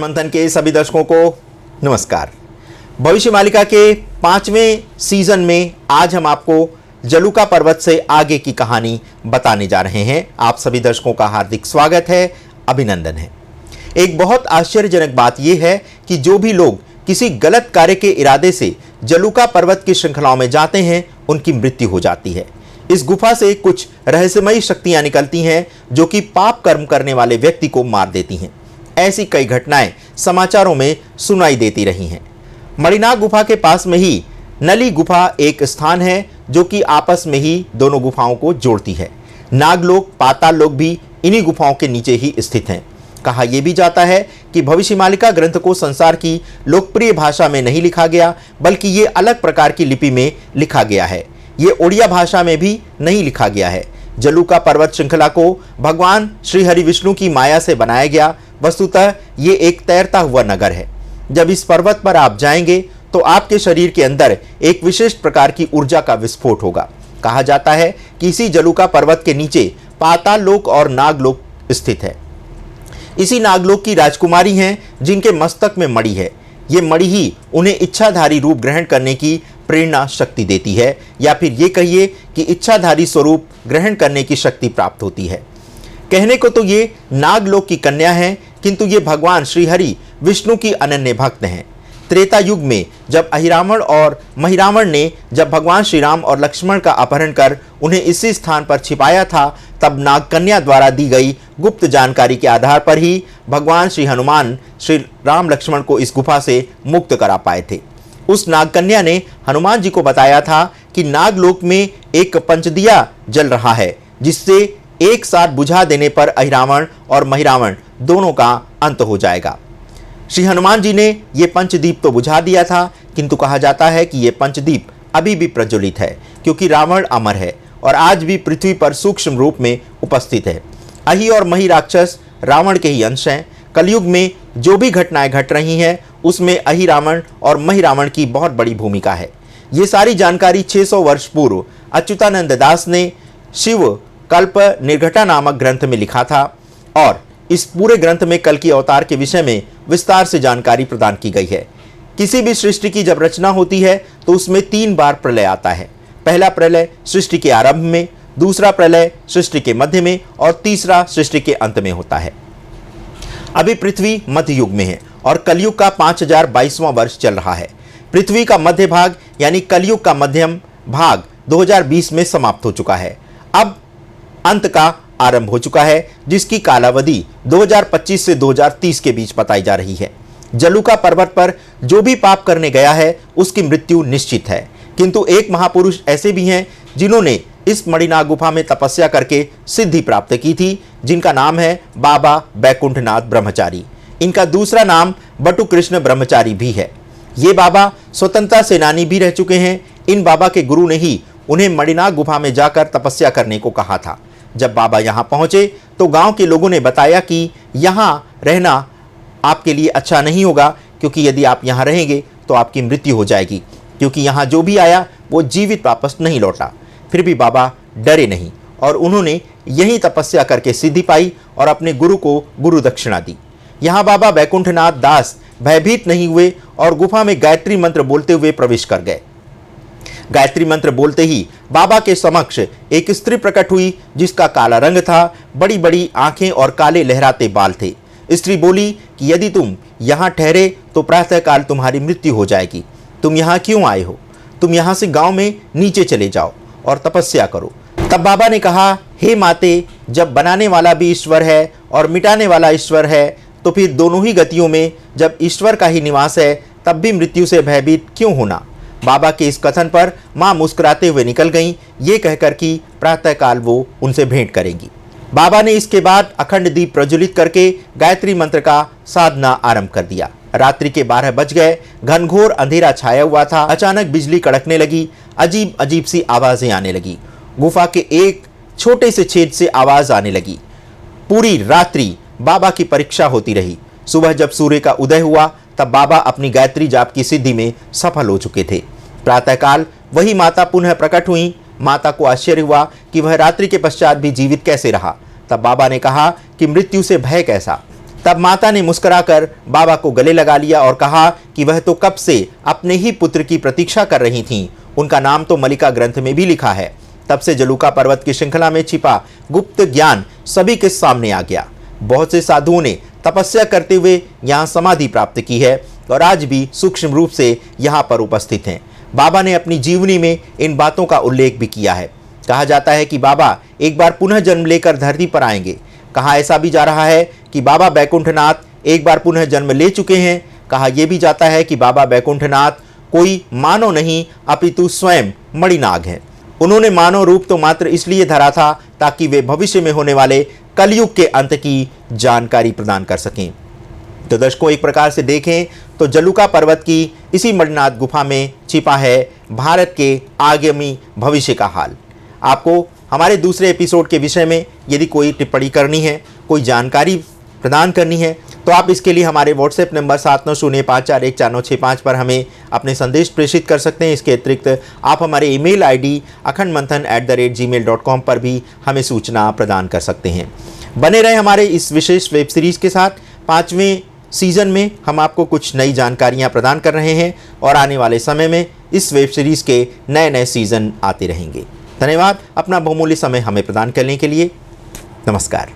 मंथन के सभी दर्शकों को नमस्कार। भविष्य मालिका के 5वें सीजन में आज हम आपको जलुका पर्वत से आगे की कहानी बताने जा रहे हैं। आप सभी दर्शकों का हार्दिक स्वागत है, अभिनंदन है। एक बहुत आश्चर्यजनक बात यह है कि जो भी लोग किसी गलत कार्य के इरादे से जलुका पर्वत की श्रृंखलाओं में जाते हैं, उनकी मृत्यु हो जाती है। इस गुफा से कुछ रहस्यमयी शक्तियां निकलती हैं जो कि पाप कर्म करने वाले व्यक्ति को मार देती हैं। ऐसी कई घटनाएं समाचारों में सुनाई देती रही हैं। मणिनाग गुफा के पास में ही नली गुफा एक स्थान है जो कि आपस में ही दोनों गुफाओं को जोड़ती है। नागलोक, पाताल लोक भी इन्हीं गुफाओं के नीचे ही स्थित हैं। कहा यह भी जाता है कि भविष्य मालिका ग्रंथ को संसार की लोकप्रिय भाषा में नहीं लिखा गया, बल्कि ये अलग प्रकार की लिपि में लिखा गया है। ये ओडिया भाषा में भी नहीं लिखा गया है। जलुका पर्वत श्रृंखला को भगवान श्री हरि विष्णु की माया से बनाया गया। वस्तुतः ये एक तैरता हुआ नगर है। जब इस पर्वत पर आप जाएंगे तो आपके शरीर के अंदर एक विशेष प्रकार की ऊर्जा का विस्फोट होगा। कहा जाता है कि इसी जलुका पर्वत के नीचे पाताल लोक और नागलोक स्थित है। इसी नागलोक की राजकुमारी हैं जिनके मस्तक में मणि है। ये मणि ही उन्हें इच्छाधारी रूप ग्रहण करने की प्रेरणा शक्ति देती है, या फिर ये कहिए कि इच्छाधारी स्वरूप ग्रहण करने की शक्ति प्राप्त होती है। कहने को तो ये नागलोक की कन्या है, किंतु ये भगवान श्री हरि विष्णु की अनन्य भक्त हैं। त्रेता युग में जब अहिरावण और महिरावण ने जब भगवान श्री राम और लक्ष्मण का अपहरण कर उन्हें इसी स्थान पर छिपाया था, तब नागकन्या द्वारा दी गई गुप्त जानकारी के आधार पर ही भगवान श्री हनुमान श्री राम लक्ष्मण को इस गुफा से मुक्त करा पाए थे। उस नागकन्या ने हनुमान जी को बताया था कि नागलोक में एक पंचदिया जल रहा है, जिससे एक साथ बुझा देने पर अहिरावण और महिरावण दोनों का अंत हो जाएगा। श्री हनुमान जी ने ये पंचदीप तो बुझा दिया था, किंतु कहा जाता है कि ये पंचदीप अभी भी प्रज्वलित है, क्योंकि रावण अमर है और आज भी पृथ्वी पर सूक्ष्म रूप में उपस्थित है। अहि और मही राक्षस रावण के ही अंश हैं। कलयुग में जो भी घटनाएं घट रही हैं, उसमें अहिरावण और महिरावण की बहुत बड़ी भूमिका है। ये सारी जानकारी 600 वर्ष पूर्व अच्युतानंद दास ने शिव कल्प निर्घटा नामक ग्रंथ में लिखा था, और इस पूरे ग्रंथ में कल की अवतार के विषय में विस्तार से जानकारी प्रदान की गई है। किसी भी सृष्टि की जब रचना होती है तो उसमें 3 बार प्रलय आता है। पहला प्रलय सृष्टि के आरंभ में, दूसरा प्रलय सृष्टि के मध्य में, और तीसरा सृष्टि के अंत में होता है। अभी पृथ्वी मध्य युग में है और कलयुग का 5022वां वर्ष चल रहा है। पृथ्वी का मध्य भाग यानी कलयुग का मध्यम भाग 2020 में समाप्त हो चुका है। अब अंत का आरंभ हो चुका है, जिसकी कालावधि 2025 से 2030 के बीच बताई जा रही है। जलुका पर्वत पर जो भी पाप करने गया है उसकी मृत्यु निश्चित है, किंतु एक महापुरुष ऐसे भी हैं जिन्होंने इस मणिनाग गुफा में तपस्या करके सिद्धि प्राप्त की थी, जिनका नाम है बाबा बैकुंठनाथ ब्रह्मचारी। इनका दूसरा नाम बटु कृष्ण ब्रह्मचारी भी है। ये बाबा स्वतंत्रता सेनानी भी रह चुके हैं। इन बाबा के गुरु ने ही उन्हें मणिनाग गुफा में जाकर तपस्या करने को कहा था। जब बाबा यहाँ पहुँचे तो गांव के लोगों ने बताया कि यहाँ रहना आपके लिए अच्छा नहीं होगा, क्योंकि यदि आप यहाँ रहेंगे तो आपकी मृत्यु हो जाएगी, क्योंकि यहाँ जो भी आया वो जीवित वापस नहीं लौटा। फिर भी बाबा डरे नहीं और उन्होंने यहीं तपस्या करके सिद्धि पाई और अपने गुरु को गुरु दक्षिणा दी। यहाँ बाबा बैकुंठनाथ दास भयभीत नहीं हुए और गुफा में गायत्री मंत्र बोलते हुए प्रवेश कर गए। गायत्री मंत्र बोलते ही बाबा के समक्ष एक स्त्री प्रकट हुई, जिसका काला रंग था, बड़ी बड़ी आंखें और काले लहराते बाल थे। स्त्री बोली कि यदि तुम यहाँ ठहरे तो प्रातःकाल तुम्हारी मृत्यु हो जाएगी। तुम यहाँ क्यों आए हो? तुम यहाँ से गांव में नीचे चले जाओ और तपस्या करो। तब बाबा ने कहा, हे माते, जब बनाने वाला भी ईश्वर है और मिटाने वाला ईश्वर है, तो फिर दोनों ही गतियों में जब ईश्वर का ही निवास है, तब भी मृत्यु से भयभीत क्यों होना? बाबा के इस कथन पर माँ मुस्कुराते हुए निकल गईं, ये कहकर कि प्रातःकाल वो उनसे भेंट करेंगी। बाबा ने इसके बाद अखंड दीप प्रज्वलित करके गायत्री मंत्र का साधना आरंभ कर दिया। रात्रि के 12 बज गए। घनघोर अंधेरा छाया हुआ था। अचानक बिजली कड़कने लगी। अजीब अजीब सी आवाजें आने लगी। गुफा के एक छोटे से छेद से आवाज आने लगी। पूरी रात्रि बाबा की परीक्षा होती रही। सुबह जब सूर्य का उदय हुआ तब बाबा अपनी गायत्री जाप की सिद्धि में सफल हो चुके थे। प्रातःकाल वही माता पुनः प्रकट हुई। माता को आश्चर्य हुआ कि वह रात्रि के पश्चात भी जीवित कैसे रहा। तब बाबा ने कहा कि मृत्यु से भय कैसा, तब माता ने मुस्कुराकर बाबा को गले लगा लिया और कहा कि वह तो कब से अपने ही पुत्र की प्रतीक्षा कर रही थीं। उनका नाम तो मलिका ग्रंथ में भी लिखा है। तब से जलूका पर्वत की श्रृंखला में छिपा गुप्त ज्ञान सभी के सामने आ गया। बहुत से साधुओं ने तपस्या करते हुए यहाँ समाधि प्राप्त की है और आज भी सूक्ष्म रूप से यहाँ पर उपस्थित हैं। बाबा ने अपनी जीवनी में इन बातों का उल्लेख भी किया है। कहा जाता है कि बाबा एक बार पुनः जन्म लेकर धरती पर आएंगे। कहा ऐसा भी जा रहा है कि बाबा बैकुंठनाथ एक बार पुनः जन्म ले चुके हैं। कहा यह भी जाता है कि बाबा बैकुंठनाथ कोई मानव नहीं अपितु स्वयं मणिनाग हैं। उन्होंने मानव रूप तो मात्र इसलिए धरा था ताकि वे भविष्य में होने वाले कलयुग के अंत की जानकारी प्रदान कर सकें। तो दर्शकों, एक प्रकार से देखें तो जलूका पर्वत की इसी मणिनाथ गुफा में छिपा है भारत के आगामी भविष्य का हाल। आपको हमारे दूसरे एपिसोड के विषय में यदि कोई टिप्पणी करनी है, कोई जानकारी प्रदान करनी है, तो आप इसके लिए हमारे व्हाट्सएप नंबर 7905414965 पर हमें अपने संदेश प्रेषित कर सकते हैं। इसके अतिरिक्त आप हमारे ईमेल आईडी akhandmanthan@gmail.com पर भी हमें सूचना प्रदान कर सकते हैं। बने रहे हमारे इस विशेष वेब सीरीज़ के साथ। 5वें सीज़न में हम आपको कुछ नई जानकारियाँ प्रदान कर रहे हैं और आने वाले समय में इस वेब सीरीज़ के नए नए सीज़न आते रहेंगे। धन्यवाद अपना बहुमूल्य समय हमें प्रदान करने के लिए। नमस्कार।